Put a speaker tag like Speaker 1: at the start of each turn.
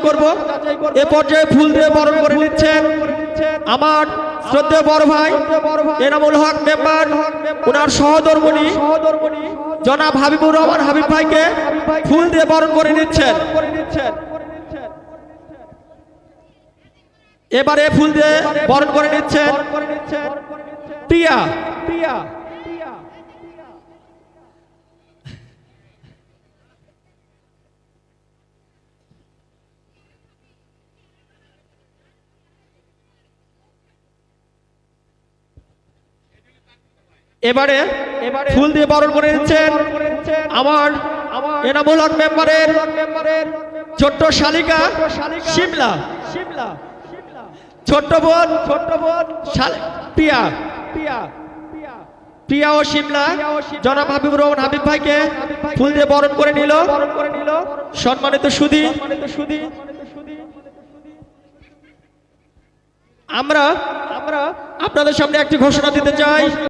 Speaker 1: করব এ পর্যায়ে ফুল দিয়ে বরণ করে নিচ্ছেন আমার শ্রদ্ধেয় বড় ভাই এনামুল হক মেম্বার ওনার সহধর্মিণী জনাব হাবিবুর রহমান হাবিব ভাইকে ফুল দিয়ে বরণ করে নিচ্ছেন। এবারে ফুল দিয়ে বরণ করে নিচ্ছেন প্রিয়া এবারে ফুল দিয়ে বরণ করে নিচ্ছেন আমার এনামুল হক মেম্বারের ছোট্ট শালিকা শিমলা ছোট্ট বোন প্রিয়া প্রিয়া ও শিমলা জনাব হাবিবুর রহমান হাবিব ভাইকে ফুল দিয়ে বরণ করে নিল। সম্মানিত সুধী, আমরা আপনাদের সামনে একটি ঘোষণা দিতে চাই।